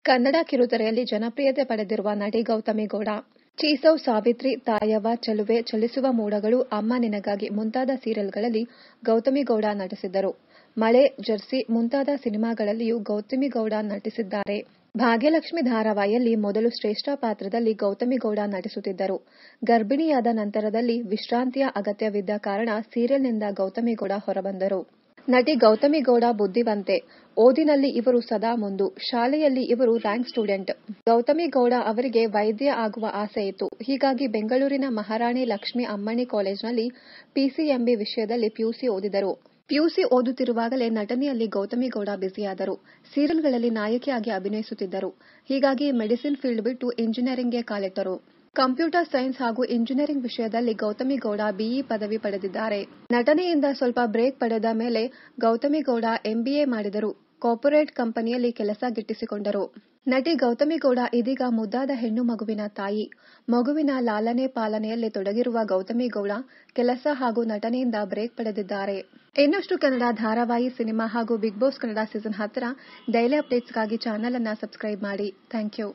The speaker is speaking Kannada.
ಕನ್ನಡ ಕಿರುತೆರೆಯಲ್ಲಿ ಜನಪ್ರಿಯತೆ ಪಡೆದಿರುವ ನಟಿ ಗೌತಮಿ ಗೌಡ. ಚೀಸೌ, ಸಾವಿತ್ರಿ, ತಾಯವ್ವ, ಚೆಲುವೆ, ಚಲಿಸುವ ಮೋಡಗಳು, ಅಮ್ಮ ನಿನಗಾಗಿ ಮುಂತಾದ ಸೀರಿಯಲ್ಗಳಲ್ಲಿ ಗೌತಮಿ ಗೌಡ ನಟಿಸಿದ್ದರು. ಮಳೆ, ಜರ್ಸಿ ಮುಂತಾದ ಸಿನಿಮಾಗಳಲ್ಲಿಯೂ ಗೌತಮಿ ಗೌಡ ನಟಿಸಿದ್ದಾರೆ. ಭಾಗ್ಯಲಕ್ಷ್ಮಿ ಧಾರಾವಾಹಿಯಲ್ಲಿ ಮೊದಲು ಶ್ರೇಷ್ಠ ಪಾತ್ರದಲ್ಲಿ ಗೌತಮಿ ಗೌಡ ನಟಿಸುತ್ತಿದ್ದರು. ಗರ್ಭಿಣಿಯಾದ ನಂತರದಲ್ಲಿ ವಿಶ್ರಾಂತಿಯ ಅಗತ್ಯವಿದ್ದ ಕಾರಣ ಸೀರಿಯಲ್ನಿಂದ ಗೌತಮಿ ಗೌಡ ಹೊರಬಂದರು. ನಟಿ ಗೌತಮಿ ಗೌಡ ಬುದ್ಧಿವಂತೆ. ಓದಿನಲ್ಲಿ ಇವರು ಸದಾ ಮುಂದು. ಶಾಲೆಯಲ್ಲಿ ಇವರು ರ್ಯಾಂಕ್ ಸ್ಟೂಡೆಂಟ್. ಗೌತಮಿ ಗೌಡ ಅವರಿಗೆ ವೈದ್ಯ ಆಗುವ ಆಸೆ ಇತ್ತು. ಹೀಗಾಗಿ ಬೆಂಗಳೂರಿನ ಮಹಾರಾಣಿ ಲಕ್ಷ್ಮಿ ಅಮ್ಮಣಿ ಕಾಲೇಜಿನಲ್ಲಿ ಪಿಸಿಎಂಬಿ ವಿಷಯದಲ್ಲಿ ಪಿಯುಸಿ ಓದಿದರು. ಪಿಯುಸಿ ಓದುತ್ತಿರುವಾಗಲೇ ನಟನೆಯಲ್ಲಿ ಗೌತಮಿ ಗೌಡ ಬ್ಯುಸಿಯಾದರು. ಸೀರಿಯಲ್ಗಳಲ್ಲಿ ನಾಯಕಿಯಾಗಿ ಅಭಿನಯಿಸುತ್ತಿದ್ದರು. ಹೀಗಾಗಿ ಮೆಡಿಸಿನ್ ಫೀಲ್ಡ್ ಬಿಟ್ಟು ಇಂಜಿನಿಯರಿಂಗ್ಗೆ ಕಾಲಿಟ್ಟರು. ಕಂಪ್ಯೂಟರ್ ಸೈನ್ಸ್ ಹಾಗೂ ಇಂಜಿನಿಯರಿಂಗ್ ವಿಷಯದಲ್ಲಿ ಗೌತಮಿ ಗೌಡ ಬಿಇ ಪದವಿ ಪಡೆದಿದ್ದಾರೆ. ನಟನೆಯಿಂದ ಸ್ವಲ್ಪ ಬ್ರೇಕ್ ಪಡೆದ ಮೇಲೆ ಗೌತಮಿ ಗೌಡ ಎಂಬಿಎ ಮಾಡಿದರು. ಕಾರ್ಪೊರೇಟ್ ಕಂಪನಿಯಲ್ಲಿ ಕೆಲಸ ಗಿಟ್ಟಿಸಿಕೊಂಡರು. ನಟಿ ಗೌತಮಿ ಗೌಡ ಇದೀಗ ಮುದ್ದಾದ ಹೆಣ್ಣು ಮಗುವಿನ ತಾಯಿ. ಮಗುವಿನ ಲಾಲನೆ ಪಾಲನೆಯಲ್ಲಿ ತೊಡಗಿರುವ ಗೌತಮಿ ಗೌಡ ಕೆಲಸ ಹಾಗೂ ನಟನೆಯಿಂದ ಬ್ರೇಕ್ ಪಡೆದಿದ್ದಾರೆ. ಇನ್ನಷ್ಟು ಕನ್ನಡ ಧಾರಾವಾಹಿ, ಸಿನಿಮಾ ಹಾಗೂ ಬಿಗ್ ಬಾಸ್ ಕನ್ನಡ ಸೀಸನ್ 10ರ ಡೈಲಿ ಅಪ್ಡೇಟ್ಸ್ಗಾಗಿ ಚಾನೆಲ್ ಅನ್ನು ಸಬ್ಸ್ಕ್ರೈಬ್ ಮಾಡಿ. Thank you.